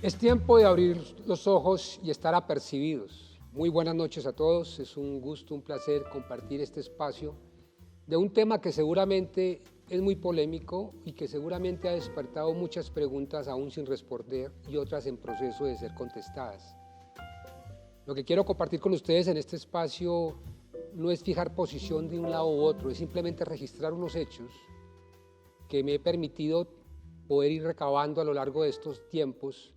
Es tiempo de abrir los ojos y estar apercibidos. Muy buenas noches a todos. Es un gusto, un placer compartir este espacio de un tema que seguramente es muy polémico y que seguramente ha despertado muchas preguntas aún sin responder y otras en proceso de ser contestadas. Lo que quiero compartir con ustedes en este espacio no es fijar posición de un lado u otro, es simplemente registrar unos hechos que me he permitido poder ir recabando a lo largo de estos tiempos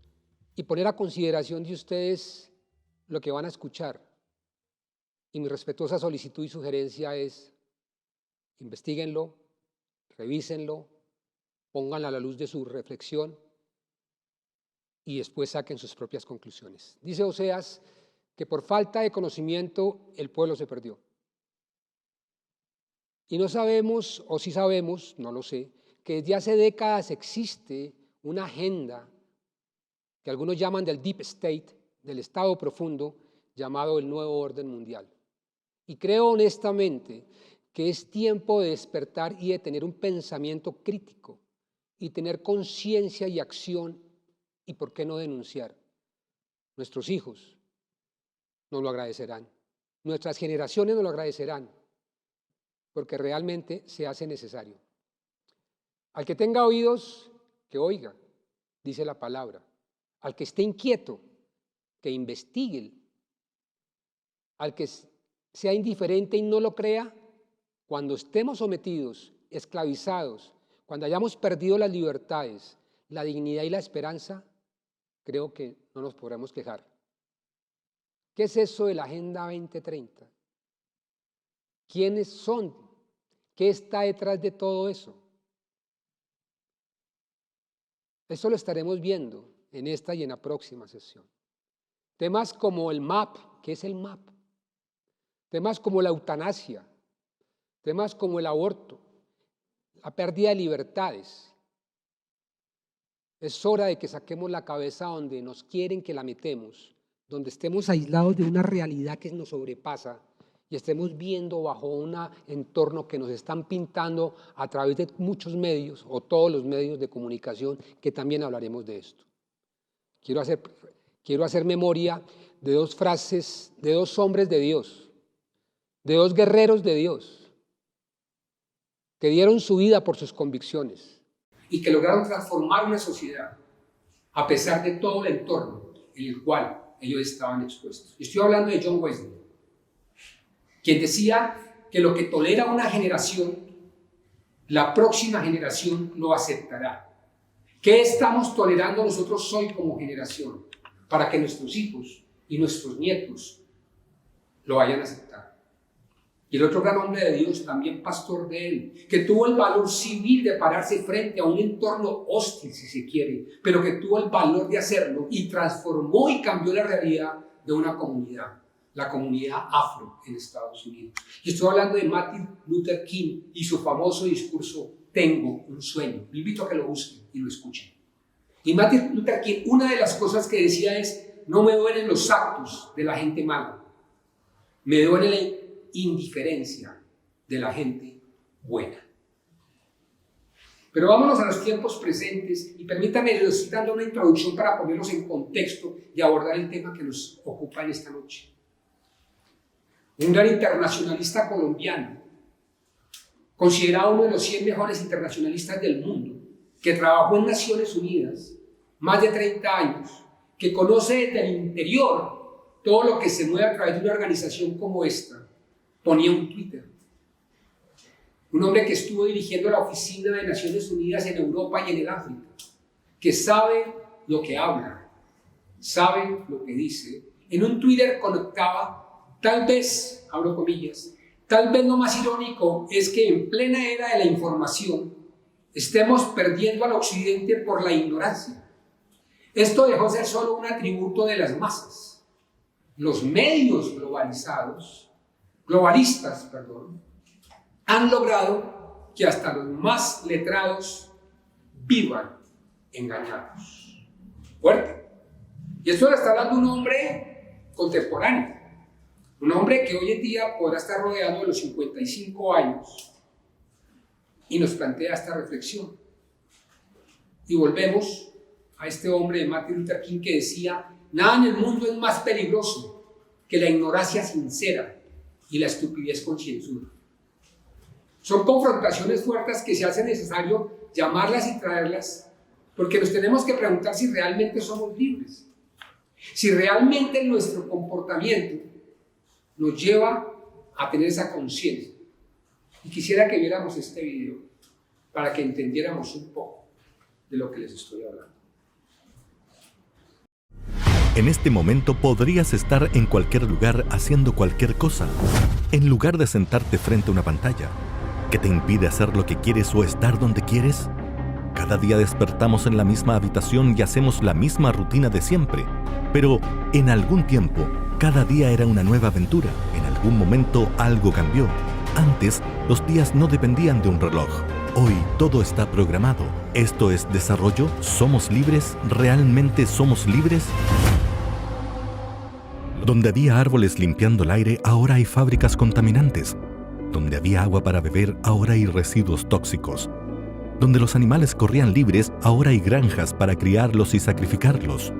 y poner a consideración de ustedes lo que van a escuchar. Y mi respetuosa solicitud y sugerencia es: investíguenlo, revísenlo, pónganlo a la luz de su reflexión y después saquen sus propias conclusiones. Dice Oseas que por falta de conocimiento el pueblo se perdió. Y no sabemos, o sí sabemos, no lo sé, que desde hace décadas existe una agenda que algunos llaman del Deep State, del Estado profundo, llamado el Nuevo Orden Mundial. Y creo honestamente que es tiempo de despertar y de tener un pensamiento crítico y tener conciencia y acción y, ¿por qué no, denunciar? Nuestros hijos nos lo agradecerán, nuestras generaciones nos lo agradecerán, porque realmente se hace necesario. Al que tenga oídos, que oiga, dice la palabra. Al que esté inquieto, que investigue. Al que sea indiferente y no lo crea, cuando estemos sometidos, esclavizados, cuando hayamos perdido las libertades, la dignidad y la esperanza, creo que no nos podremos quejar. ¿Qué es eso de la Agenda 2030? ¿Quiénes son? ¿Qué está detrás de todo eso? Eso lo estaremos viendo en esta y en la próxima sesión. Temas como el MAP, ¿qué es el MAP? Temas como la eutanasia, temas como el aborto, la pérdida de libertades. Es hora de que saquemos la cabeza donde nos quieren que la metemos, donde estemos aislados de una realidad que nos sobrepasa y estemos viendo bajo un entorno que nos están pintando a través de muchos medios o todos los medios de comunicación, que también hablaremos de esto. Quiero hacer memoria de dos frases, de dos hombres de Dios, de dos guerreros de Dios, que dieron su vida por sus convicciones y que lograron transformar una sociedad a pesar de todo el entorno en el cual ellos estaban expuestos. Estoy hablando de John Wesley, quien decía que lo que tolera una generación, la próxima generación lo aceptará. ¿Qué estamos tolerando nosotros hoy como generación para que nuestros hijos y nuestros nietos lo vayan a aceptar? Y el otro gran hombre de Dios, también pastor de él, que tuvo el valor civil de pararse frente a un entorno hostil, si se quiere, pero que tuvo el valor de hacerlo y transformó y cambió la realidad de una comunidad, la comunidad afro en Estados Unidos. Y estoy hablando de Martin Luther King y su famoso discurso, tengo un sueño. Le invito a que lo busquen y lo escuchen. Y Martin Luther King, una de las cosas que decía es: no me duelen los actos de la gente mala, me duele la indiferencia de la gente buena. Pero vámonos a los tiempos presentes y permítanme, les estoy dando una introducción para ponerlos en contexto y abordar el tema que nos ocupa en esta noche. Un gran internacionalista colombiano, considerado uno de los 100 mejores internacionalistas del mundo, que trabajó en Naciones Unidas más de 30 años, que conoce desde el interior todo lo que se mueve a través de una organización como esta, ponía un Twitter. Un hombre que estuvo dirigiendo la oficina de Naciones Unidas en Europa y en el África, que sabe lo que habla, sabe lo que dice. En un Twitter conectaba, tal vez, abro comillas, tal vez lo más irónico es que en plena era de la información estemos perdiendo al occidente por la ignorancia. Esto dejó ser solo un atributo de las masas. Los medios globalistas, han logrado que hasta los más letrados vivan engañados. Fuerte. Y esto lo está hablando un hombre contemporáneo, un hombre que hoy en día podrá estar rodeado de los 55 años y nos plantea esta reflexión. Y volvemos a este hombre de Martin Luther King que decía: nada en el mundo es más peligroso que la ignorancia sincera y la estupidez concienzuda. Son confrontaciones fuertes que se hace necesario llamarlas y traerlas, porque nos tenemos que preguntar si realmente somos libres, si realmente nuestro comportamiento nos lleva a tener esa conciencia. Y quisiera que viéramos este video para que entendiéramos un poco de lo que les estoy hablando. En este momento podrías estar en cualquier lugar haciendo cualquier cosa, en lugar de sentarte frente a una pantalla que te impide hacer lo que quieres o estar donde quieres. Cada día despertamos en la misma habitación y hacemos la misma rutina de siempre, pero en algún tiempo, cada día era una nueva aventura. En algún momento algo cambió. Antes, los días no dependían de un reloj. Hoy todo está programado. ¿Esto es desarrollo? ¿Somos libres? ¿Realmente somos libres? Donde había árboles limpiando el aire, ahora hay fábricas contaminantes. Donde había agua para beber, ahora hay residuos tóxicos. Donde los animales corrían libres, ahora hay granjas para criarlos y sacrificarlos.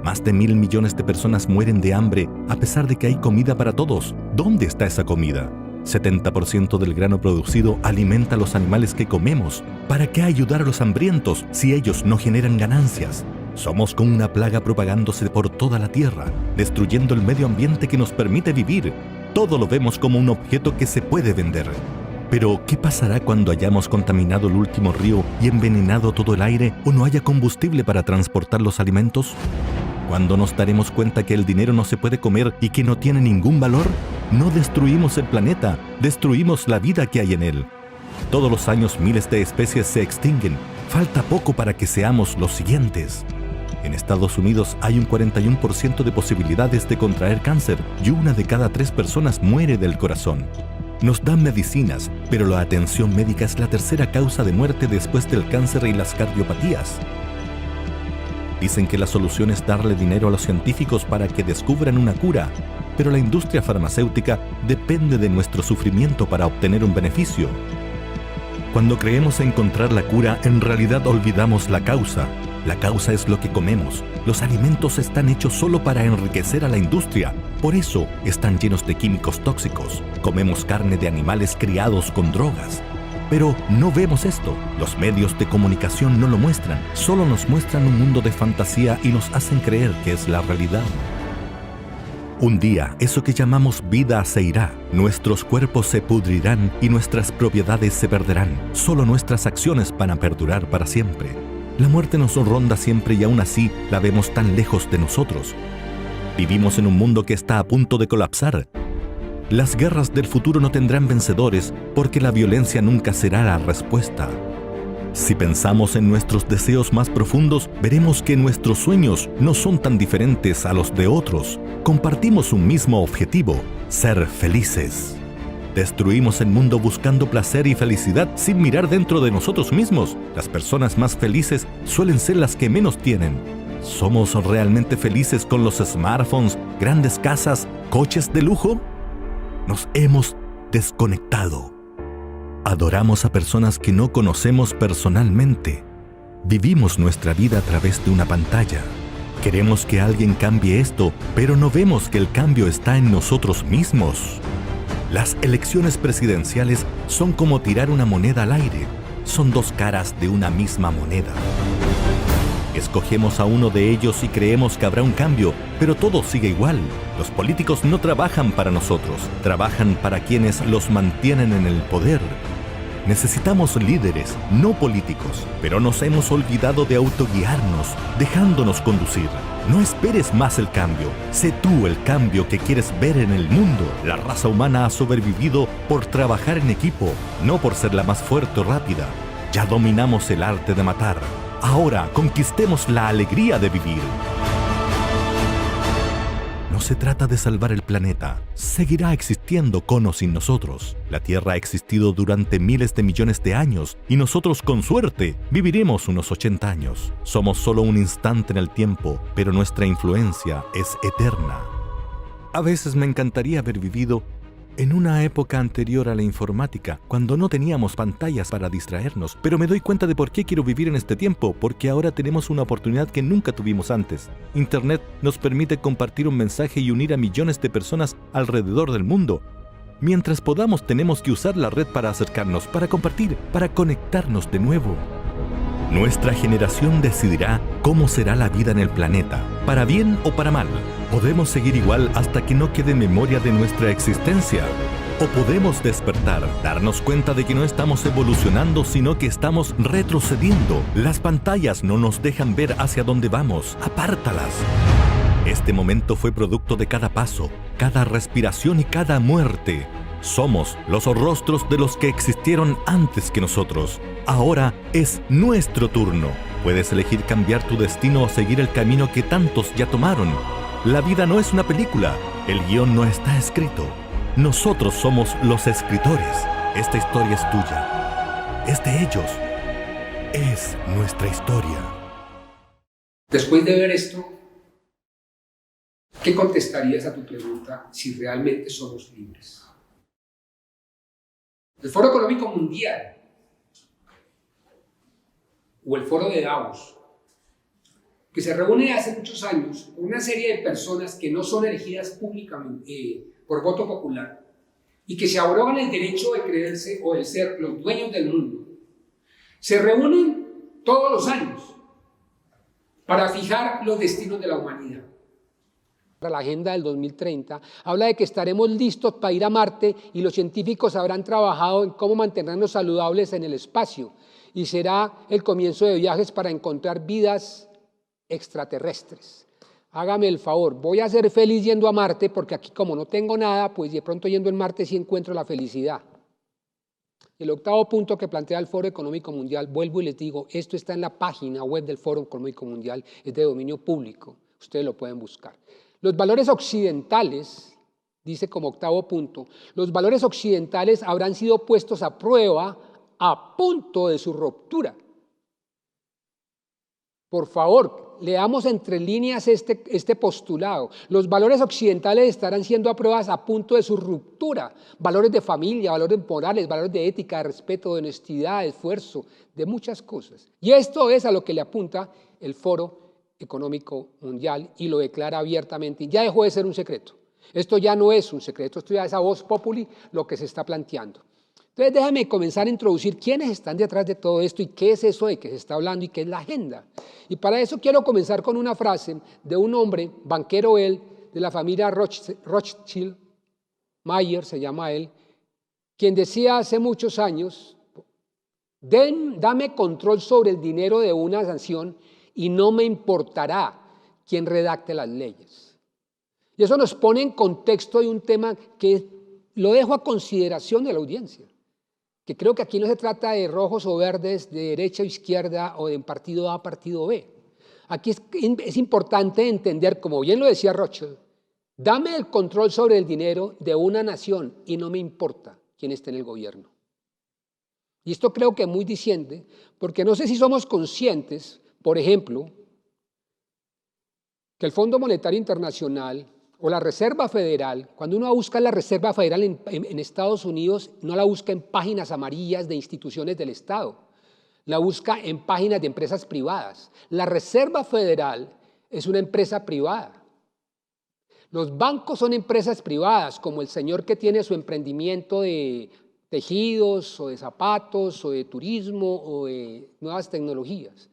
Más de 1.000 millones de personas mueren de hambre a pesar de que hay comida para todos. ¿Dónde está esa comida? 70% del grano producido alimenta a los animales que comemos. ¿Para qué ayudar a los hambrientos si ellos no generan ganancias? Somos como una plaga propagándose por toda la tierra, destruyendo el medio ambiente que nos permite vivir. Todo lo vemos como un objeto que se puede vender. Pero, ¿qué pasará cuando hayamos contaminado el último río y envenenado todo el aire o no haya combustible para transportar los alimentos? ¿Cuándo nos daremos cuenta que el dinero no se puede comer y que no tiene ningún valor? No destruimos el planeta, destruimos la vida que hay en él. Todos los años miles de especies se extinguen. Falta poco para que seamos los siguientes. En Estados Unidos hay un 41% de posibilidades de contraer cáncer y 1 de cada 3 personas muere del corazón. Nos dan medicinas, pero la atención médica es la tercera causa de muerte después del cáncer y las cardiopatías. Dicen que la solución es darle dinero a los científicos para que descubran una cura, pero la industria farmacéutica depende de nuestro sufrimiento para obtener un beneficio. Cuando creemos encontrar la cura, en realidad olvidamos la causa. La causa es lo que comemos. Los alimentos están hechos solo para enriquecer a la industria. Por eso están llenos de químicos tóxicos. Comemos carne de animales criados con drogas. Pero no vemos esto. Los medios de comunicación no lo muestran. Solo nos muestran un mundo de fantasía y nos hacen creer que es la realidad. Un día, eso que llamamos vida se irá. Nuestros cuerpos se pudrirán y nuestras propiedades se perderán. Solo nuestras acciones van a perdurar para siempre. La muerte nos ronda siempre y aún así la vemos tan lejos de nosotros. Vivimos en un mundo que está a punto de colapsar. Las guerras del futuro no tendrán vencedores porque la violencia nunca será la respuesta. Si pensamos en nuestros deseos más profundos, veremos que nuestros sueños no son tan diferentes a los de otros. Compartimos un mismo objetivo: ser felices. Destruimos el mundo buscando placer y felicidad sin mirar dentro de nosotros mismos. Las personas más felices suelen ser las que menos tienen. ¿Somos realmente felices con los smartphones, grandes casas, coches de lujo? Nos hemos desconectado. Adoramos a personas que no conocemos personalmente. Vivimos nuestra vida a través de una pantalla. Queremos que alguien cambie esto, pero no vemos que el cambio está en nosotros mismos. Las elecciones presidenciales son como tirar una moneda al aire. Son dos caras de una misma moneda. Escogemos a uno de ellos y creemos que habrá un cambio, pero todo sigue igual. Los políticos no trabajan para nosotros, trabajan para quienes los mantienen en el poder. Necesitamos líderes, no políticos, pero nos hemos olvidado de autoguiarnos, dejándonos conducir. No esperes más el cambio, sé tú el cambio que quieres ver en el mundo. La raza humana ha sobrevivido por trabajar en equipo, no por ser la más fuerte o rápida. Ya dominamos el arte de matar. Ahora conquistemos la alegría de vivir. No se trata de salvar el planeta. Seguirá existiendo con o sin nosotros. La Tierra ha existido durante miles de millones de años y nosotros, con suerte, viviremos unos 80 años. Somos solo un instante en el tiempo, pero nuestra influencia es eterna. A veces me encantaría haber vivido En una época anterior a la informática, cuando no teníamos pantallas para distraernos, pero me doy cuenta de por qué quiero vivir en este tiempo, porque ahora tenemos una oportunidad que nunca tuvimos antes. Internet nos permite compartir un mensaje y unir a millones de personas alrededor del mundo. Mientras podamos, tenemos que usar la red para acercarnos, para compartir, para conectarnos de nuevo. Nuestra generación decidirá cómo será la vida en el planeta, para bien o para mal. Podemos seguir igual hasta que no quede memoria de nuestra existencia. O podemos despertar, darnos cuenta de que no estamos evolucionando, sino que estamos retrocediendo. Las pantallas no nos dejan ver hacia dónde vamos. Apártalas. Este momento fue producto de cada paso, cada respiración y cada muerte. Somos los rostros de los que existieron antes que nosotros. Ahora es nuestro turno. Puedes elegir cambiar tu destino o seguir el camino que tantos ya tomaron. La vida no es una película. El guión no está escrito. Nosotros somos los escritores. Esta historia es tuya. Es de ellos. Es nuestra historia. Después de ver esto, ¿qué contestarías a tu pregunta si realmente somos libres? El Foro Económico Mundial o el Foro de Davos, que se reúne hace muchos años con una serie de personas que no son elegidas públicamente por voto popular y que se arrogan el derecho de creerse o de ser los dueños del mundo, se reúnen todos los años para fijar los destinos de la humanidad. La Agenda del 2030 habla de que estaremos listos para ir a Marte y los científicos habrán trabajado en cómo mantenernos saludables en el espacio y será el comienzo de viajes para encontrar vidas extraterrestres. Hágame el favor, voy a ser feliz yendo a Marte porque aquí como no tengo nada, pues de pronto yendo en Marte sí encuentro la felicidad. El octavo punto que plantea el Foro Económico Mundial, vuelvo y les digo, esto está en la página web del Foro Económico Mundial, es de dominio público, ustedes lo pueden buscar. Los valores occidentales, dice como octavo punto, los valores occidentales habrán sido puestos a prueba a punto de su ruptura. Por favor, leamos entre líneas este postulado. Los valores occidentales estarán siendo a prueba a punto de su ruptura. Valores de familia, valores morales, valores de ética, de respeto, de honestidad, de esfuerzo, de muchas cosas. Y esto es a lo que le apunta el Foro Económico Mundial y lo declara abiertamente y ya dejó de ser un secreto. Esto ya no es un secreto, esto ya es a voz populi lo que se está planteando. Entonces déjame comenzar a introducir quiénes están detrás de todo esto y qué es eso de que se está hablando y qué es la agenda. Y para eso quiero comenzar con una frase de un hombre, banquero él, de la familia Rothschild, Mayer se llama él, quien decía hace muchos años, dame control sobre el dinero de una nación y no me importará quién redacte las leyes. Y eso nos pone en contexto de un tema que lo dejo a consideración de la audiencia, que creo que aquí no se trata de rojos o verdes, de derecha o izquierda o de partido A, partido B. Aquí es importante entender, como bien lo decía Rothschild, dame el control sobre el dinero de una nación y no me importa quién esté en el gobierno. Y esto creo que es muy diciente, porque no sé si somos conscientes, por ejemplo, que el Fondo Monetario Internacional o la Reserva Federal, cuando uno busca la Reserva Federal en Estados Unidos, no la busca en páginas amarillas de instituciones del Estado, la busca en páginas de empresas privadas. La Reserva Federal es una empresa privada. Los bancos son empresas privadas, como el señor que tiene su emprendimiento de tejidos o de zapatos o de turismo o de nuevas tecnologías.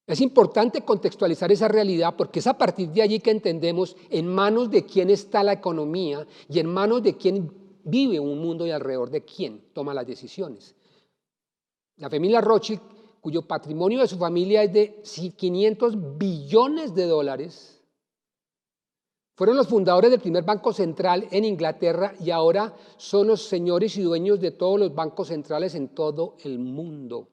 Es importante contextualizar esa realidad porque es a partir de allí que entendemos en manos de quién está la economía y en manos de quién vive un mundo y alrededor de quién toma las decisiones. La familia Rothschild, cuyo patrimonio de su familia es de 500 billones de dólares, fueron los fundadores del primer banco central en Inglaterra y ahora son los señores y dueños de todos los bancos centrales en todo el mundo.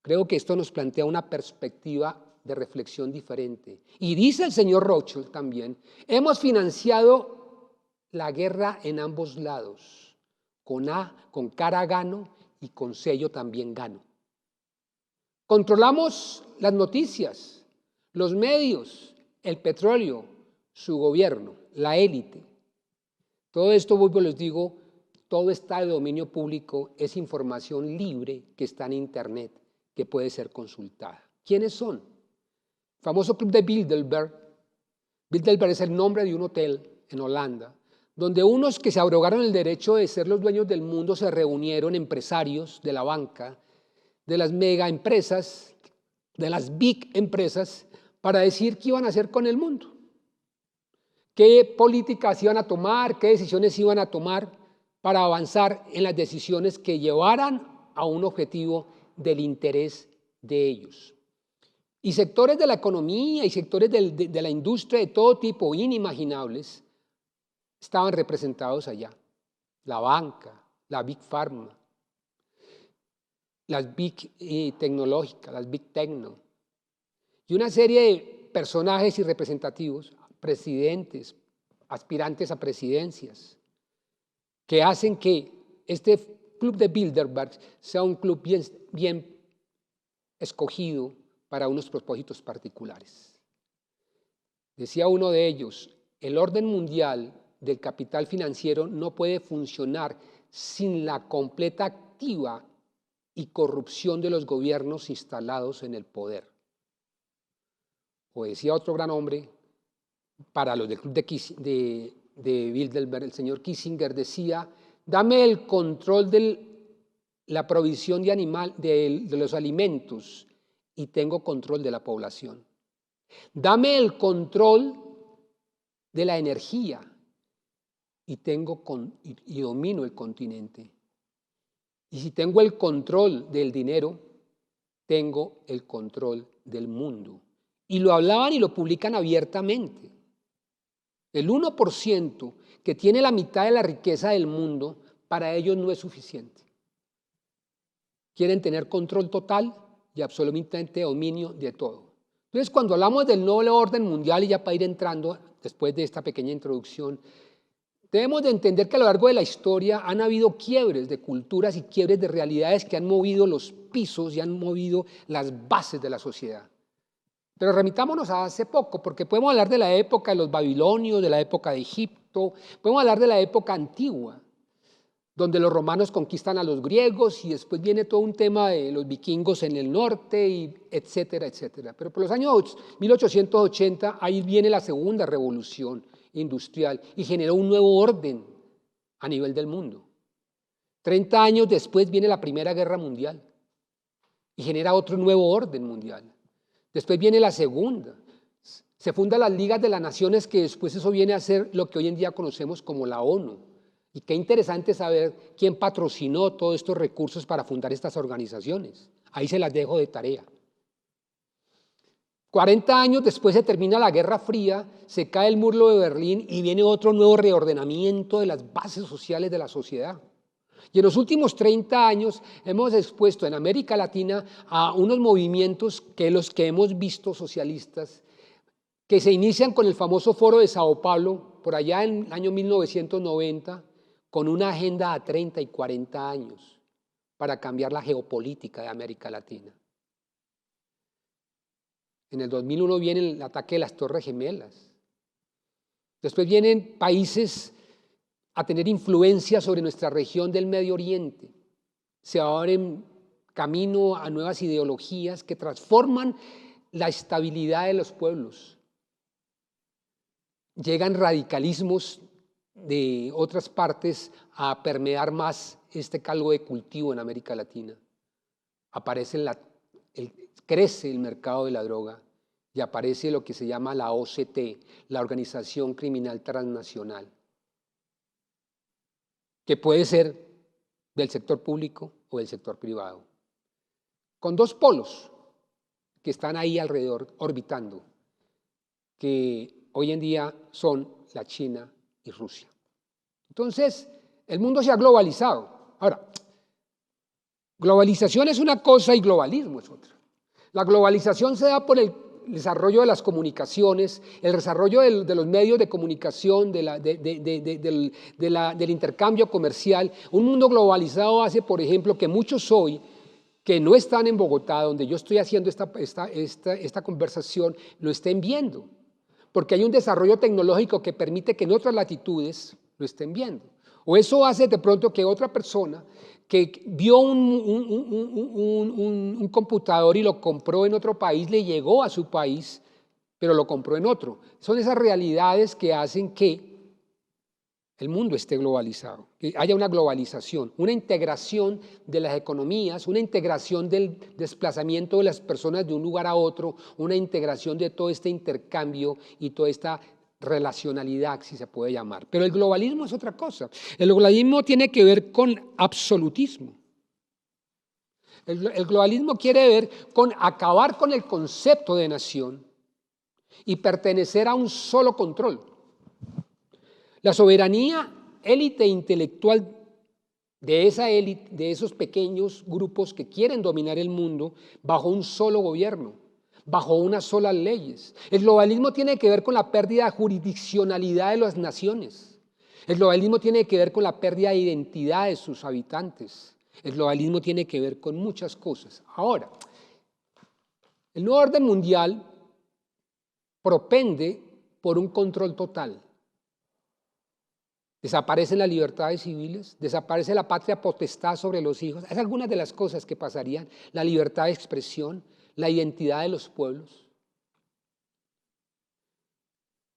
Creo que esto nos plantea una perspectiva de reflexión diferente. Y dice el señor Rothschild también, hemos financiado la guerra en ambos lados, con cara gano y con sello también gano. Controlamos las noticias, los medios, el petróleo, su gobierno, la élite. Todo esto, vuelvo les digo, todo está de dominio público, es información libre que está en Internet, que puede ser consultada. ¿Quiénes son? El famoso Club de Bilderberg. Bilderberg es el nombre de un hotel en Holanda, donde unos que se abrogaron el derecho de ser los dueños del mundo se reunieron, empresarios de la banca, de las mega empresas, de las big empresas, para decir qué iban a hacer con el mundo, qué políticas iban a tomar, qué decisiones iban a tomar para avanzar en las decisiones que llevaran a un objetivo del interés de ellos. Y sectores de la economía y sectores de la industria de todo tipo, inimaginables, estaban representados allá. La banca, la Big Pharma, las Big tecnológicas, las Big Techno, y una serie de personajes y representativos, presidentes, aspirantes a presidencias, que hacen que este Club de Bilderberg sea un club bien escogido para unos propósitos particulares. Decía uno de ellos, el orden mundial del capital financiero no puede funcionar sin la completa activa y corrupción de los gobiernos instalados en el poder. O decía otro gran hombre, para los del club de Bilderberg, el señor Kissinger decía, dame el control de la provisión de los alimentos y tengo control de la población. Dame el control de la energía y domino el continente. Y si tengo el control del dinero, tengo el control del mundo. Y lo hablaban y lo publican abiertamente. El 1% que tiene la mitad de la riqueza del mundo, para ellos no es suficiente. Quieren tener control total y absolutamente dominio de todo. Entonces, cuando hablamos del nuevo orden mundial, y ya para ir entrando después de esta pequeña introducción, debemos de entender que a lo largo de la historia han habido quiebres de culturas y quiebres de realidades que han movido los pisos y han movido las bases de la sociedad. Pero remitámonos a hace poco, porque podemos hablar de la época de los babilonios, de la época de Egipto, podemos hablar de la época antigua, donde los romanos conquistan a los griegos y después viene todo un tema de los vikingos en el norte, y etcétera, etcétera. Pero por los años 1880, ahí viene la segunda revolución industrial y generó un nuevo orden a nivel del mundo. 30 años después viene la Primera Guerra Mundial y genera otro nuevo orden mundial. Después viene la segunda. Se fundan las ligas de las naciones, que después eso viene a ser lo que hoy en día conocemos como la ONU. Y qué interesante saber quién patrocinó todos estos recursos para fundar estas organizaciones. Ahí se las dejo de tarea. 40 años después se termina la Guerra Fría, se cae el muro de Berlín y viene otro nuevo reordenamiento de las bases sociales de la sociedad. Y en los últimos 30 años hemos expuesto en América Latina a unos movimientos que los que hemos visto socialistas, que se inician con el famoso Foro de Sao Paulo, por allá en el año 1990, con una agenda a 30 y 40 años para cambiar la geopolítica de América Latina. En el 2001 viene el ataque de las Torres Gemelas. Después vienen países a tener influencia sobre nuestra región del Medio Oriente. Se abren camino a nuevas ideologías que transforman la estabilidad de los pueblos. Llegan radicalismos de otras partes a permear más este caldo de cultivo en América Latina. Crece el mercado de la droga y aparece lo que se llama la OCT, la Organización Criminal Transnacional, que puede ser del sector público o del sector privado, con dos polos que están ahí alrededor orbitando, que hoy en día son la China y Rusia. Entonces, el mundo se ha globalizado. Ahora, globalización es una cosa y globalismo es otra. La globalización se da por el desarrollo de las comunicaciones, el desarrollo de los medios de comunicación, del intercambio comercial. Un mundo globalizado hace, por ejemplo, que muchos hoy que no están en Bogotá, donde yo estoy haciendo esta conversación, lo estén viendo, porque hay un desarrollo tecnológico que permite que en otras latitudes, lo estén viendo. O eso hace de pronto que otra persona que vio un computador y lo compró en otro país, le llegó a su país, pero lo compró en otro. Son esas realidades que hacen que el mundo esté globalizado, que haya una globalización, una integración de las economías, una integración del desplazamiento de las personas de un lugar a otro, una integración de todo este intercambio y toda esta relacionalidad, si se puede llamar. Pero el globalismo es otra cosa. El globalismo tiene que ver con absolutismo. El globalismo quiere ver con acabar con el concepto de nación y pertenecer a un solo control. La soberanía élite intelectual de esa élite, de esos pequeños grupos que quieren dominar el mundo bajo un solo gobierno, bajo unas solas leyes. El globalismo tiene que ver con la pérdida de jurisdiccionalidad de las naciones. El globalismo tiene que ver con la pérdida de identidad de sus habitantes. El globalismo tiene que ver con muchas cosas. Ahora, el nuevo orden mundial propende por un control total. Desaparecen las libertades civiles, desaparece la patria potestad sobre los hijos. Es algunas de las cosas que pasarían. La libertad de expresión, la identidad de los pueblos.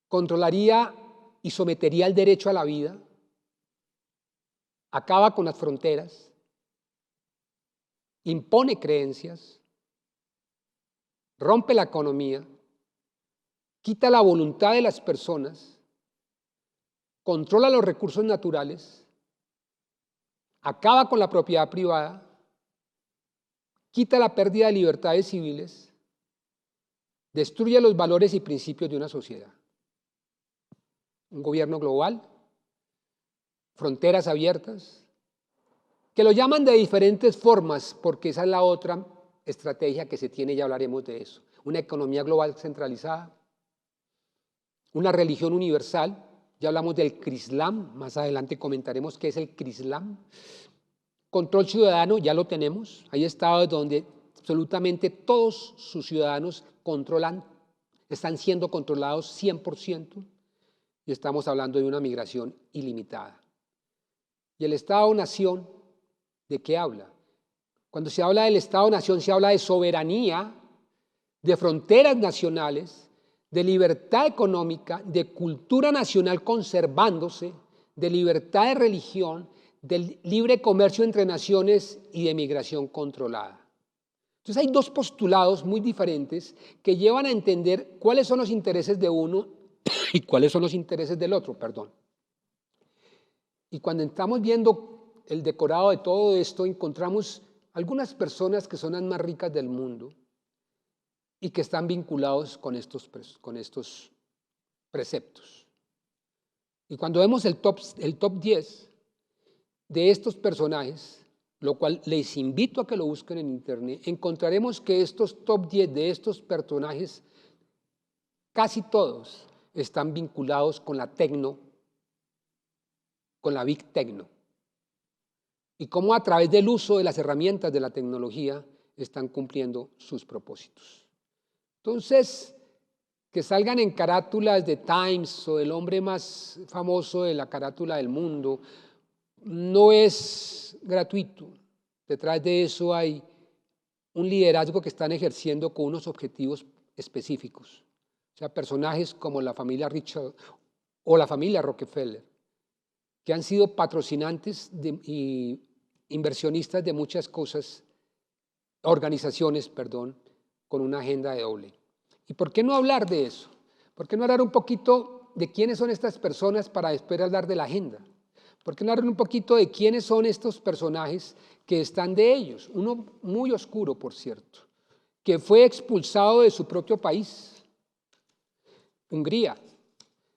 Controlaría y sometería el derecho a la vida. Acaba con las fronteras. Impone creencias. Rompe la economía. Quita la voluntad de las personas. Controla los recursos naturales, acaba con la propiedad privada, quita la pérdida de libertades civiles, destruye los valores y principios de una sociedad. Un gobierno global, fronteras abiertas, que lo llaman de diferentes formas, porque esa es la otra estrategia que se tiene, ya hablaremos de eso. Una economía global centralizada, una religión universal. Ya hablamos del Crislam, más adelante comentaremos qué es el Crislam. Control ciudadano, ya lo tenemos. Hay estados donde absolutamente todos sus ciudadanos están siendo controlados 100%, y estamos hablando de una migración ilimitada. Y el Estado-nación, ¿de qué habla? Cuando se habla del Estado-nación se habla de soberanía, de fronteras nacionales, de libertad económica, de cultura nacional conservándose, de libertad de religión, de libre comercio entre naciones y de migración controlada. Entonces hay dos postulados muy diferentes que llevan a entender cuáles son los intereses de uno y cuáles son los intereses del otro, perdón. Y cuando estamos viendo el decorado de todo esto, encontramos algunas personas que son las más ricas del mundo y que están vinculados con estos preceptos. Y cuando vemos el top 10 de estos personajes, lo cual les invito a que lo busquen en internet, encontraremos que estos top 10 de estos personajes, casi todos están vinculados con la Big Techno. Y cómo a través del uso de las herramientas de la tecnología están cumpliendo sus propósitos. Entonces, que salgan en carátulas de Times o el hombre más famoso de la carátula del mundo, no es gratuito. Detrás de eso hay un liderazgo que están ejerciendo con unos objetivos específicos. O sea, personajes como la familia Richard o la familia Rockefeller, que han sido patrocinantes y inversionistas de muchas cosas, organizaciones, con una agenda doble. ¿Y por qué no hablar de eso? ¿Por qué no hablar un poquito de quiénes son estas personas para después hablar de la agenda? ¿Por qué no hablar un poquito de quiénes son estos personajes que están de ellos? Uno muy oscuro, por cierto, que fue expulsado de su propio país, Hungría,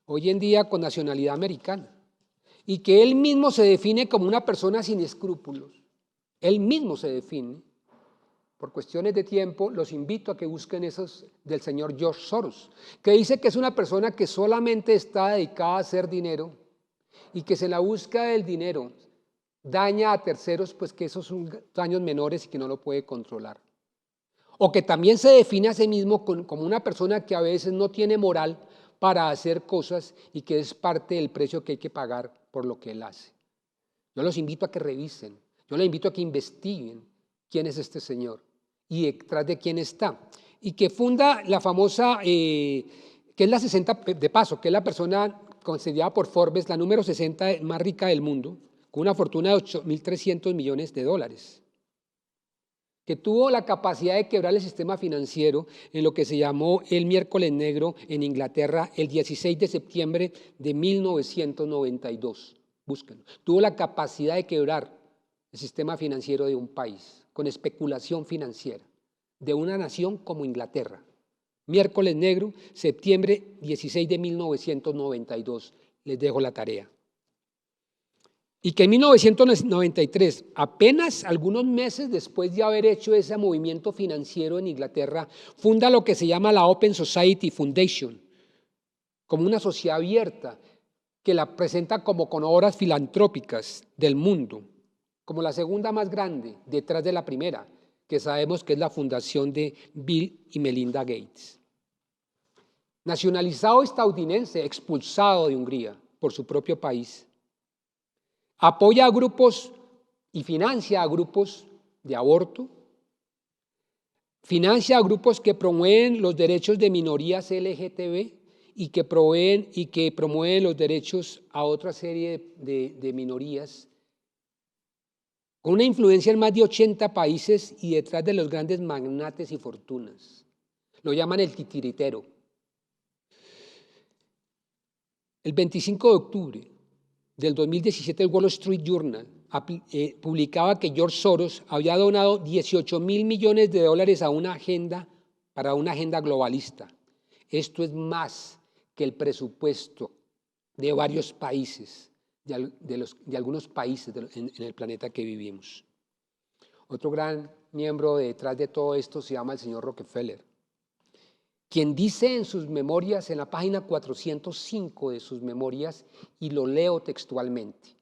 hoy en día con nacionalidad americana, y que él mismo se define como una persona sin escrúpulos. Él mismo se define. Por cuestiones de tiempo, los invito a que busquen esos del señor George Soros, que dice que es una persona que solamente está dedicada a hacer dinero y que se la búsqueda del dinero daña a terceros, pues que esos son daños menores y que no lo puede controlar. O que también se define a sí mismo como una persona que a veces no tiene moral para hacer cosas y que es parte del precio que hay que pagar por lo que él hace. Yo los invito a que revisen, yo los invito a que investiguen quién es este señor y detrás de quién está. Y que funda la famosa, que es la 60, de paso, que es la persona considerada por Forbes la número 60 más rica del mundo, con una fortuna de 8.300 millones de dólares, que tuvo la capacidad de quebrar el sistema financiero en lo que se llamó el miércoles negro en Inglaterra el 16 de septiembre de 1992. Búsquenlo. Tuvo la capacidad de quebrar el sistema financiero de un país con especulación financiera de una nación como Inglaterra. Miércoles negro, septiembre 16 de 1992. Les dejo la tarea. Y que en 1993, apenas algunos meses después de haber hecho ese movimiento financiero en Inglaterra, funda lo que se llama la Open Society Foundation, como una sociedad abierta que la presenta como con obras filantrópicas del mundo, como la segunda más grande, detrás de la primera, que sabemos que es la fundación de Bill y Melinda Gates. Nacionalizado estadounidense, expulsado de Hungría por su propio país. Apoya a grupos y financia a grupos de aborto, financia a grupos que promueven los derechos de minorías LGTB y que promueven los derechos a otra serie de minorías, con una influencia en más de 80 países y detrás de los grandes magnates y fortunas. Lo llaman el titiritero. El 25 de octubre del 2017, el Wall Street Journal publicaba que George Soros había donado 18.000 millones de dólares para una agenda globalista. Esto es más que el presupuesto de varios países, de algunos países en el planeta que vivimos. Otro gran miembro detrás de todo esto se llama el señor Rockefeller, quien dice en sus memorias, en la página 405 de sus memorias, y lo leo textualmente: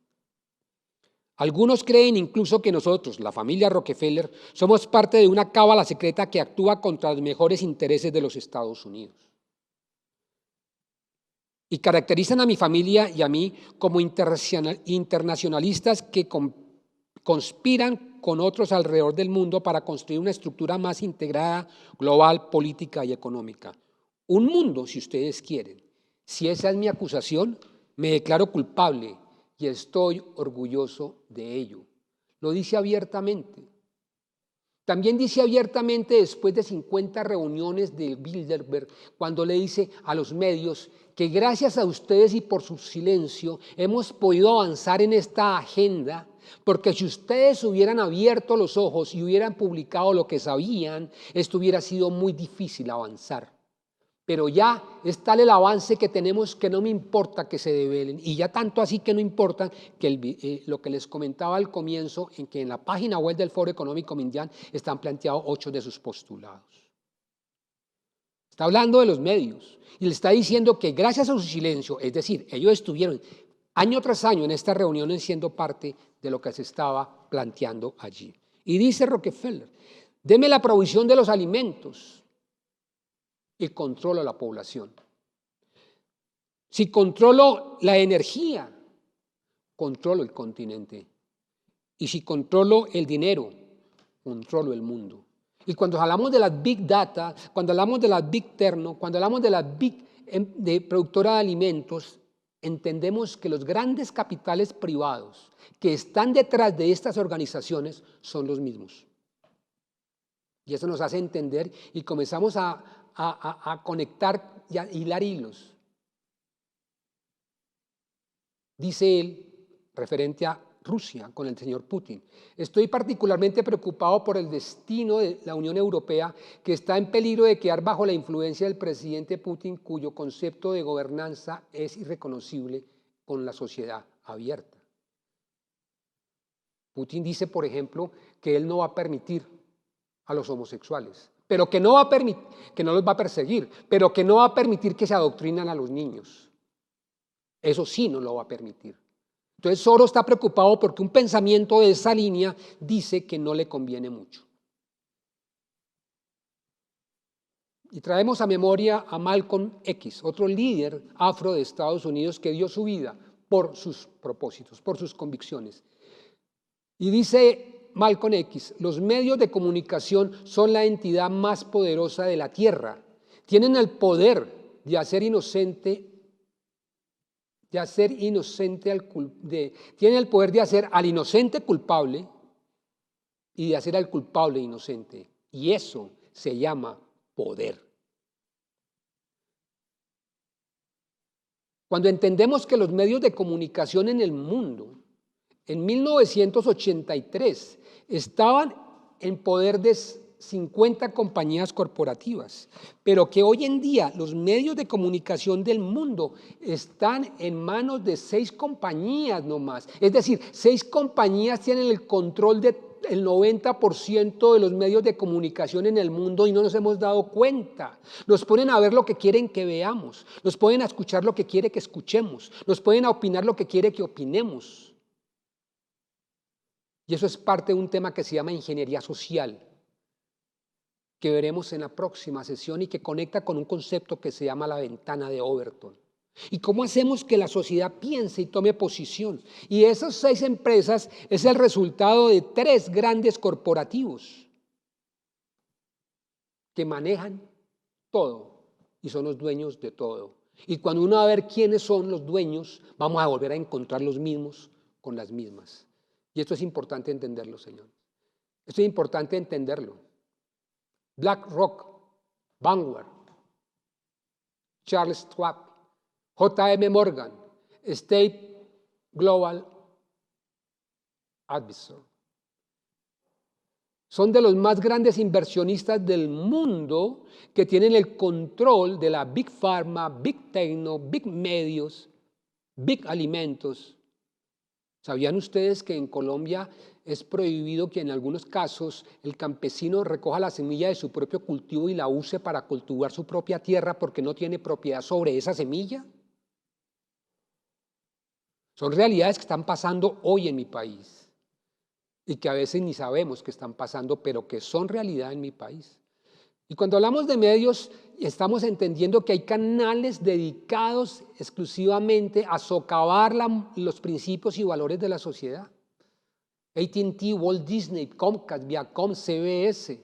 algunos creen incluso que nosotros, la familia Rockefeller, somos parte de una cábala secreta que actúa contra los mejores intereses de los Estados Unidos. Y caracterizan a mi familia y a mí como internacionalistas que conspiran con otros alrededor del mundo para construir una estructura más integrada, global, política y económica. Un mundo, si ustedes quieren. Si esa es mi acusación, me declaro culpable y estoy orgulloso de ello. Lo dice abiertamente. También dice abiertamente después de 50 reuniones de Bilderberg, cuando le dice a los medios que gracias a ustedes y por su silencio hemos podido avanzar en esta agenda, porque si ustedes hubieran abierto los ojos y hubieran publicado lo que sabían, esto hubiera sido muy difícil avanzar. Pero ya es tal el avance que tenemos que no me importa que se develen, y ya tanto así que no importa que lo que les comentaba al comienzo, en que en la página web del Foro Económico Mundial están planteados 8 de sus postulados. Está hablando de los medios y le está diciendo que gracias a su silencio, es decir, ellos estuvieron año tras año en estas reuniones siendo parte de lo que se estaba planteando allí. Y dice Rockefeller: deme la provisión de los alimentos y controlo la población. Si controlo la energía, controlo el continente. Y si controlo el dinero, controlo el mundo. Y cuando hablamos de las big data, cuando hablamos de las big techno, cuando hablamos de las big de productora de alimentos, entendemos que los grandes capitales privados que están detrás de estas organizaciones son los mismos. Y eso nos hace entender y comenzamos a conectar y a hilar hilos. Dice él, referente a Rusia con el señor Putin: estoy particularmente preocupado por el destino de la Unión Europea, que está en peligro de quedar bajo la influencia del presidente Putin, cuyo concepto de gobernanza es irreconocible con la sociedad abierta. Putin dice, por ejemplo, que él no va a permitir a los homosexuales, pero que no va a permitir, que no los va a perseguir, pero que no va a permitir que se adoctrinan a los niños. Eso sí no lo va a permitir. Entonces Soros está preocupado porque un pensamiento de esa línea dice que no le conviene mucho. Y traemos a memoria a Malcolm X, otro líder afro de Estados Unidos que dio su vida por sus propósitos, por sus convicciones. Y dice Malcolm X, los medios de comunicación son la entidad más poderosa de la tierra. Tienen el poder de hacer inocente, tienen el poder de hacer al inocente culpable y de hacer al culpable inocente. Y eso se llama poder. Cuando entendemos que los medios de comunicación en el mundo, en 1983, estaban en poder de 50 compañías corporativas, pero que hoy en día los medios de comunicación del mundo están en manos de 6 compañías nomás. Es decir, 6 compañías tienen el control del 90% de los medios de comunicación en el mundo y no nos hemos dado cuenta. Nos ponen a ver lo que quieren que veamos, nos ponen a escuchar lo que quieren que escuchemos, nos ponen a opinar lo que quieren que opinemos. Y eso es parte de un tema que se llama ingeniería social, que veremos en la próxima sesión y que conecta con un concepto que se llama la ventana de Overton. ¿Y cómo hacemos que la sociedad piense y tome posición? Y esas 6 empresas es el resultado de 3 grandes corporativos que manejan todo y son los dueños de todo. Y cuando uno va a ver quiénes son los dueños, vamos a volver a encontrar los mismos con las mismas. Y esto es importante entenderlo, señor. Esto es importante entenderlo. BlackRock, Vanguard, Charles Schwab, J.M. Morgan, State Global Advisor. Son de los más grandes inversionistas del mundo que tienen el control de la Big Pharma, Big Techno, Big Medios, Big Alimentos. ¿Sabían ustedes que en Colombia es prohibido que en algunos casos el campesino recoja la semilla de su propio cultivo y la use para cultivar su propia tierra porque no tiene propiedad sobre esa semilla? Son realidades que están pasando hoy en mi país y que a veces ni sabemos que están pasando, pero que son realidad en mi país. Y cuando hablamos de medios, estamos entendiendo que hay canales dedicados exclusivamente a socavar los principios y valores de la sociedad. AT&T, Walt Disney, Comcast, Viacom, CBS.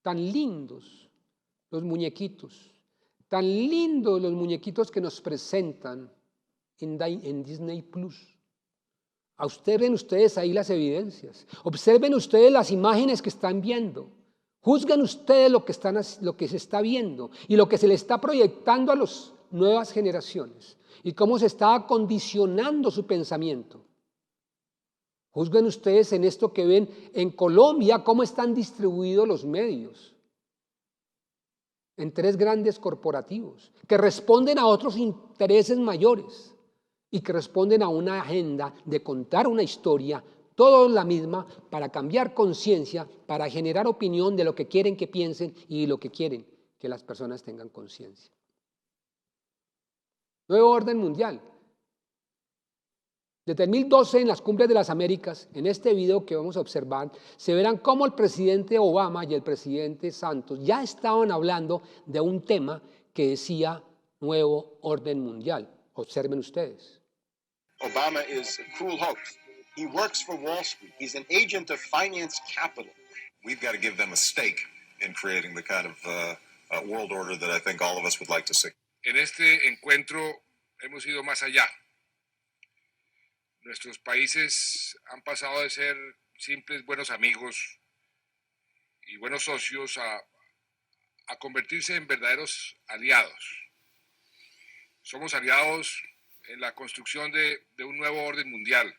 Tan lindos los muñequitos, tan lindos los muñequitos que nos presentan en Disney Plus. Observen ustedes ahí las evidencias, observen ustedes las imágenes que están viendo. Juzguen ustedes lo que se está viendo y lo que se le está proyectando a las nuevas generaciones y cómo se está condicionando su pensamiento. Juzguen ustedes en esto que ven en Colombia, cómo están distribuidos los medios en 3 grandes corporativos que responden a otros intereses mayores y que responden a una agenda de contar una historia, todo la misma, para cambiar conciencia, para generar opinión de lo que quieren que piensen y lo que quieren que las personas tengan conciencia. Nuevo orden mundial. Desde el 2012 en las Cumbres de las Américas, en este video que vamos a observar, se verán cómo el presidente Obama y el presidente Santos ya estaban hablando de un tema que decía nuevo orden mundial. Observen ustedes. Obama is a cruel hoax. He works for Wall Street. He's an agent of finance capital. We've got to give them a stake in creating the kind of world order that I think all of us would like to see. En este encuentro hemos ido más allá. Nuestros países han pasado de ser simples buenos amigos y buenos socios a convertirse en verdaderos aliados. Somos aliados en la construcción de un nuevo orden mundial,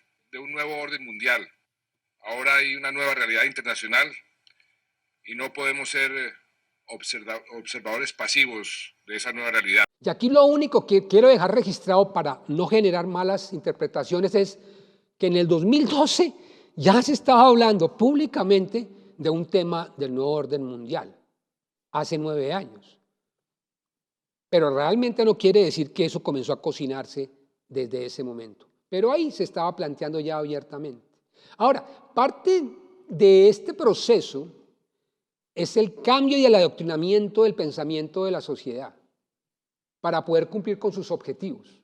Ahora hay una nueva realidad internacional y no podemos ser observadores pasivos de esa nueva realidad. Y aquí lo único que quiero dejar registrado para no generar malas interpretaciones es que en el 2012 ya se estaba hablando públicamente de un tema del nuevo orden mundial, hace 9 años. Pero realmente no quiere decir que eso comenzó a cocinarse desde ese momento. Pero ahí se estaba planteando ya abiertamente. Ahora, parte de este proceso es el cambio y el adoctrinamiento del pensamiento de la sociedad para poder cumplir con sus objetivos.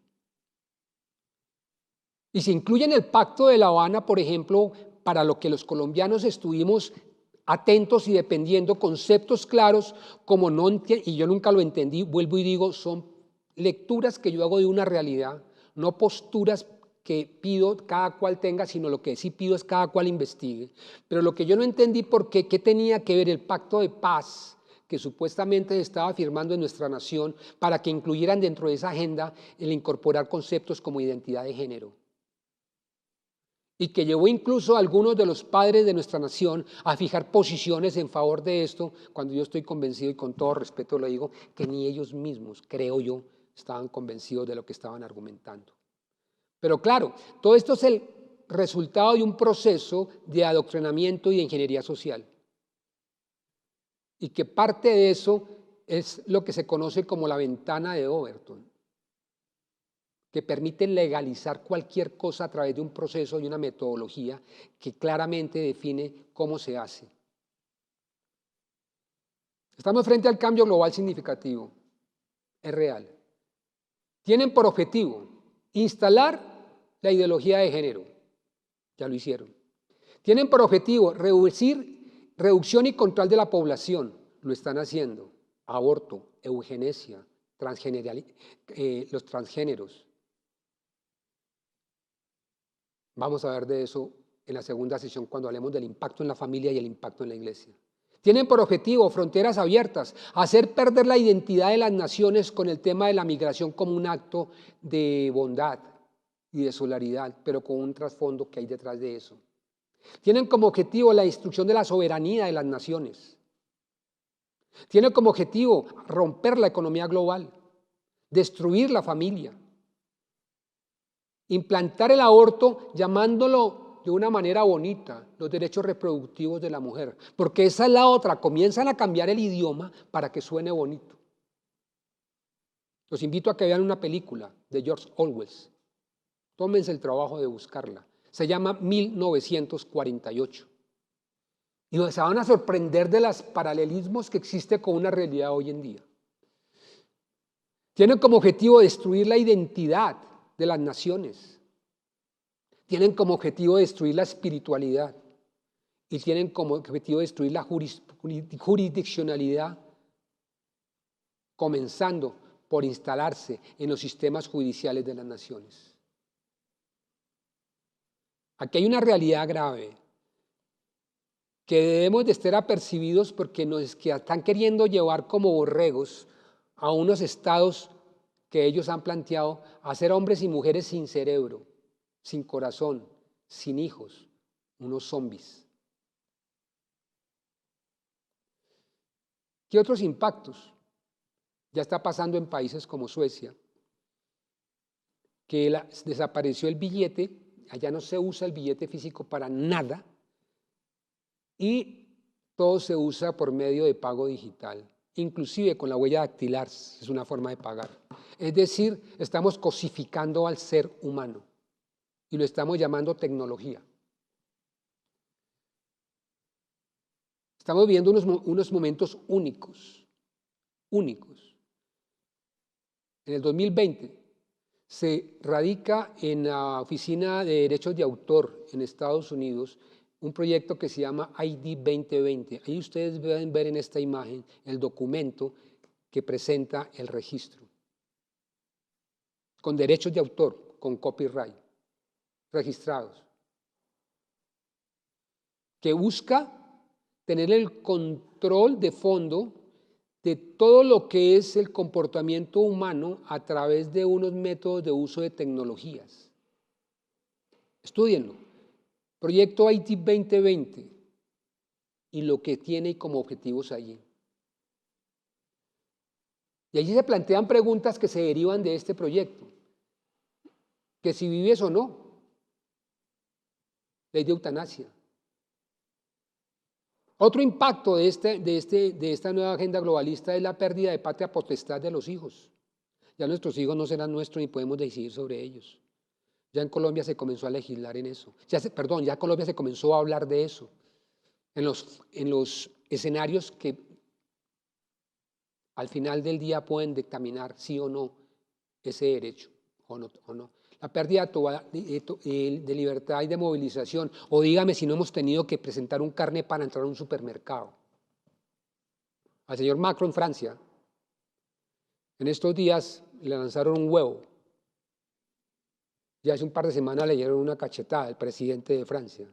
Y se incluye en el Pacto de La Habana, por ejemplo, para lo que los colombianos estuvimos atentos y dependiendo conceptos claros, como no y yo nunca lo entendí, vuelvo y digo, son lecturas que yo hago de una realidad, no posturas que pido cada cual tenga, sino lo que sí pido es cada cual investigue. Pero lo que yo no entendí qué tenía que ver el pacto de paz que supuestamente se estaba firmando en nuestra nación para que incluyeran dentro de esa agenda el incorporar conceptos como identidad de género. Y que llevó incluso a algunos de los padres de nuestra nación a fijar posiciones en favor de esto, cuando yo estoy convencido, y con todo respeto lo digo, que ni ellos mismos, creo yo, estaban convencidos de lo que estaban argumentando. Pero claro, todo esto es el resultado de un proceso de adoctrinamiento y de ingeniería social. Y que parte de eso es lo que se conoce como la ventana de Overton, que permite legalizar cualquier cosa a través de un proceso y una metodología que claramente define cómo se hace. Estamos frente al cambio global significativo, es real. Tienen por objetivo instalar la ideología de género, ya lo hicieron. Tienen por objetivo reducción y control de la población, lo están haciendo. Aborto, eugenesia, los transgéneros. Vamos a ver de eso en la segunda sesión cuando hablemos del impacto en la familia y el impacto en la iglesia. Tienen por objetivo fronteras abiertas, hacer perder la identidad de las naciones con el tema de la migración como un acto de bondad y de solidaridad, pero con un trasfondo que hay detrás de eso. Tienen como objetivo la destrucción de la soberanía de las naciones. Tienen como objetivo romper la economía global, destruir la familia, implantar el aborto llamándolo de una manera bonita, los derechos reproductivos de la mujer, porque esa es la otra, comienzan a cambiar el idioma para que suene bonito. Los invito a que vean una película de George Orwell. Tómense el trabajo de buscarla. Se llama 1948. Y se van a sorprender de los paralelismos que existen con una realidad hoy en día. Tienen como objetivo destruir la identidad de las naciones. Tienen como objetivo destruir la espiritualidad. Y tienen como objetivo destruir la jurisdiccionalidad, comenzando por instalarse en los sistemas judiciales de las naciones. Aquí hay una realidad grave que debemos de estar apercibidos porque nos están queriendo llevar como borregos a unos estados que ellos han planteado a ser hombres y mujeres sin cerebro, sin corazón, sin hijos, unos zombies. ¿Qué otros impactos? Ya está pasando en países como Suecia, que desapareció el billete. Allá no se usa el billete físico para nada y todo se usa por medio de pago digital, inclusive con la huella dactilar es una forma de pagar. Es decir, estamos cosificando al ser humano y lo estamos llamando tecnología. Estamos viviendo unos momentos únicos. En el 2020 se radica en la Oficina de Derechos de Autor en Estados Unidos un proyecto que se llama ID 2020. Ahí ustedes pueden ver en esta imagen el documento que presenta el registro, con derechos de autor, con copyright, registrados, que busca tener el control de fondo de todo lo que es el comportamiento humano a través de unos métodos de uso de tecnologías. Estúdienlo. Proyecto IT 2020 y lo que tiene como objetivos allí. Y allí se plantean preguntas que se derivan de este proyecto. Que si vives o no. Ley de eutanasia. Otro impacto de esta nueva agenda globalista es la pérdida de patria potestad de los hijos. Ya nuestros hijos no serán nuestros ni podemos decidir sobre ellos. Ya en Colombia se comenzó a legislar en eso. Ya en Colombia se comenzó a hablar de eso. En los escenarios que al final del día pueden dictaminar sí o no ese derecho o no. la pérdida de libertad y de movilización. O dígame si no hemos tenido que presentar un carnet para entrar a un supermercado. Al señor Macron en Francia, en estos días le lanzaron un huevo. Ya hace un par de semanas le dieron una cachetada al presidente de Francia.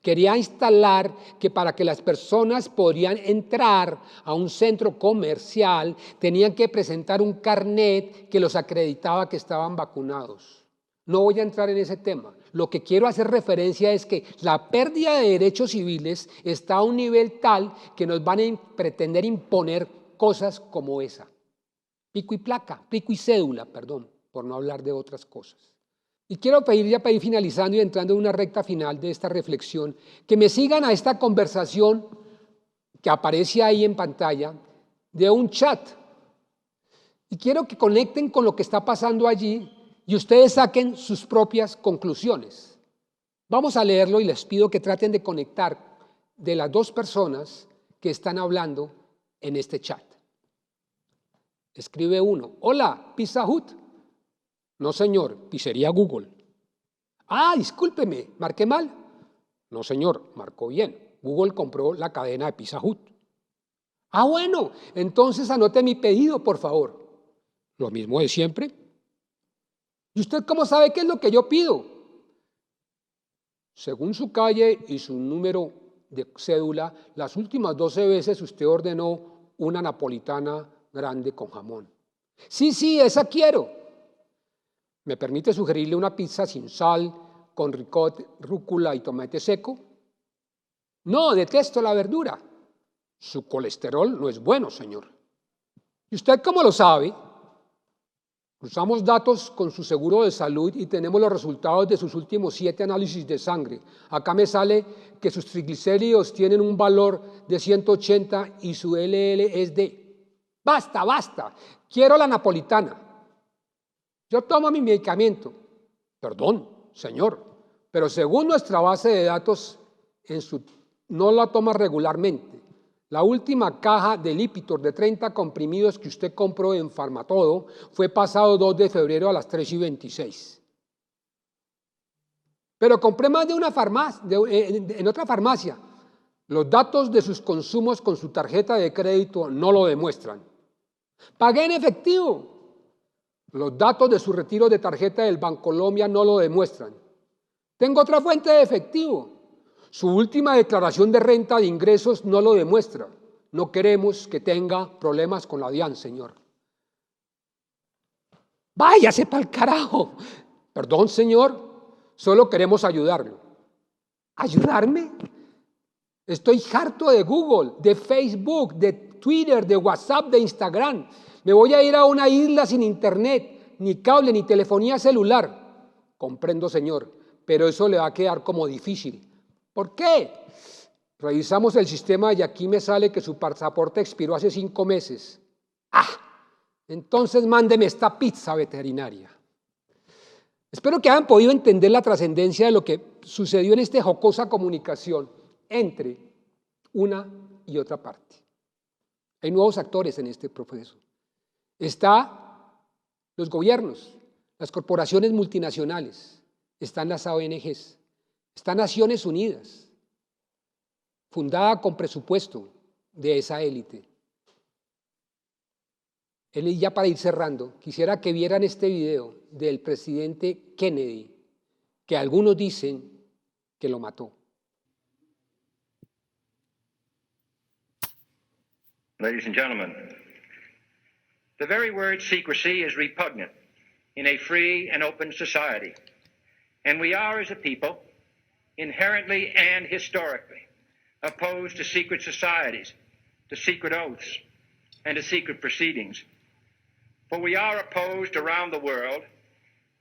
Quería instalar que para que las personas podrían entrar a un centro comercial tenían que presentar un carnet que los acreditaba que estaban vacunados. No voy a entrar en ese tema. Lo que quiero hacer referencia es que la pérdida de derechos civiles está a un nivel tal que nos van a pretender imponer cosas como esa. Pico y cédula, perdón, por no hablar de otras cosas. Y quiero pedir, finalizando y entrando en una recta final de esta reflexión, que me sigan a esta conversación que aparece ahí en pantalla de un chat. Y quiero que conecten con lo que está pasando allí y ustedes saquen sus propias conclusiones. Vamos a leerlo y les pido que traten de conectar de las dos personas que están hablando en este chat. Escribe uno: hola, Pizza Hut. No, señor, pizzería Google. Ah, discúlpeme, ¿marqué mal? No, señor, marcó bien. Google compró la cadena de Pizza Hut. Ah, bueno, entonces anote mi pedido, por favor. Lo mismo de siempre. ¿Y usted cómo sabe qué es lo que yo pido? Según su calle y su número de cédula, las últimas 12 veces usted ordenó una napolitana grande con jamón. Sí, esa quiero. ¿Me permite sugerirle una pizza sin sal, con ricot, rúcula y tomate seco? No, detesto la verdura. Su colesterol no es bueno, señor. ¿Y usted cómo lo sabe? Cruzamos datos con su seguro de salud y tenemos los resultados de sus últimos 7 análisis de sangre. Acá me sale que sus triglicéridos tienen un valor de 180 y su LL es de... Basta. Quiero la napolitana. Yo tomo mi medicamento. Perdón, señor, pero según nuestra base de datos, no la toma regularmente. La última caja de Lipitor de 30 comprimidos que usted compró en Farmatodo fue pasado 2 de febrero a las 3:26. Pero compré más de una farmacia, en otra farmacia. Los datos de sus consumos con su tarjeta de crédito no lo demuestran. Pagué en efectivo. Los datos de su retiro de tarjeta del Bancolombia no lo demuestran. Tengo otra fuente de efectivo. Su última declaración de renta de ingresos no lo demuestra. No queremos que tenga problemas con la DIAN, señor. Váyase pa'l carajo. Perdón, señor, solo queremos ayudarlo. ¿Ayudarme? Estoy harto de Google, de Facebook, de Twitter, de WhatsApp, de Instagram. Me voy a ir a una isla sin internet, ni cable, ni telefonía celular. Comprendo, señor, pero eso le va a quedar como difícil. ¿Por qué? Revisamos el sistema y aquí me sale que su pasaporte expiró hace 5 meses. Entonces mándeme esta pizza veterinaria. Espero que hayan podido entender la trascendencia de lo que sucedió en esta jocosa comunicación entre una y otra parte. Hay nuevos actores en este proceso. Están los gobiernos, las corporaciones multinacionales, están las ONGs, están Naciones Unidas, fundada con presupuesto de esa élite. Y ya para ir cerrando, quisiera que vieran este video del presidente Kennedy, que algunos dicen que lo mató. Ladies and gentlemen, the very word secrecy is repugnant in a free and open society. And we are, as a people, inherently and historically opposed to secret societies, to secret oaths, and to secret proceedings. For we are opposed around the world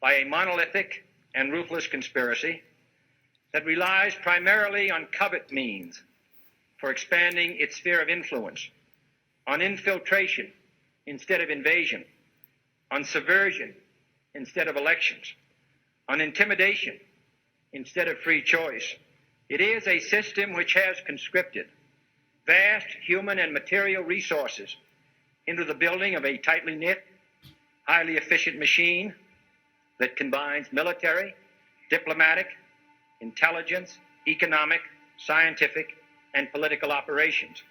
by a monolithic and ruthless conspiracy that relies primarily on covert means for expanding its sphere of influence, on infiltration instead of invasion, on subversion instead of elections, on intimidation instead of free choice. It is a system which has conscripted vast human and material resources into the building of a tightly knit, highly efficient machine that combines military, diplomatic, intelligence, economic, scientific, and political operations.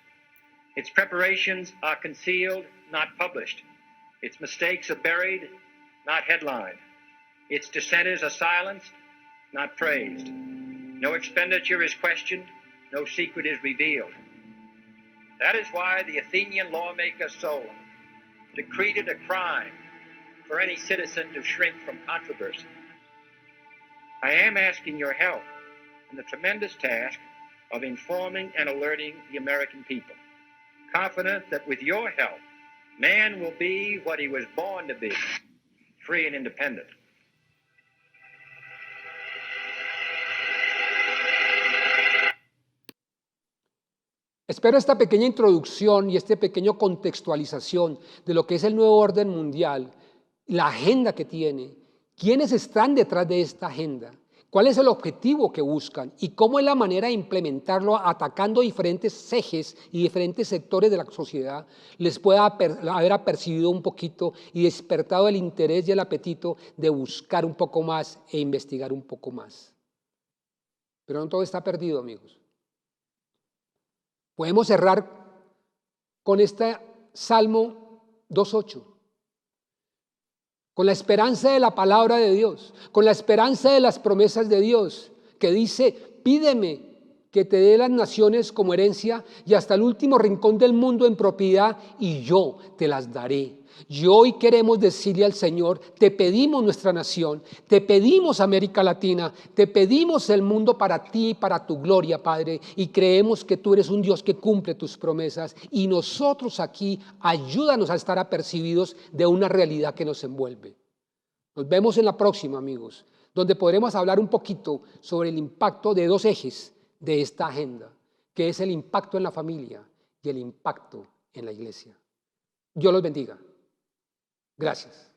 Its preparations are concealed, not published. Its mistakes are buried, not headlined. Its dissenters are silenced, not praised. No expenditure is questioned, no secret is revealed. That is why the Athenian lawmaker Solon decreed it a crime for any citizen to shrink from controversy. I am asking your help in the tremendous task of informing and alerting the American people, confident that with your help, man will be what he was born to be, free and independent. Espero esta pequeña introducción y esta pequeña contextualización de lo que es el nuevo orden mundial, la agenda que tiene, quiénes están detrás de esta agenda, cuál es el objetivo que buscan y cómo es la manera de implementarlo atacando diferentes ejes y diferentes sectores de la sociedad, les pueda haber apercibido un poquito y despertado el interés y el apetito de buscar un poco más e investigar un poco más. Pero no todo está perdido, amigos. Podemos cerrar con este Salmo 2.8, con la esperanza de la palabra de Dios, con la esperanza de las promesas de Dios, que dice, pídeme que te dé las naciones como herencia y hasta el último rincón del mundo en propiedad y yo te las daré. Y hoy queremos decirle al Señor, te pedimos nuestra nación, te pedimos América Latina, te pedimos el mundo para ti y para tu gloria, Padre, y creemos que tú eres un Dios que cumple tus promesas y nosotros aquí ayúdanos a estar apercibidos de una realidad que nos envuelve. Nos vemos en la próxima, amigos, donde podremos hablar un poquito sobre el impacto de dos ejes de esta agenda, que es el impacto en la familia y el impacto en la iglesia. Dios los bendiga. Gracias.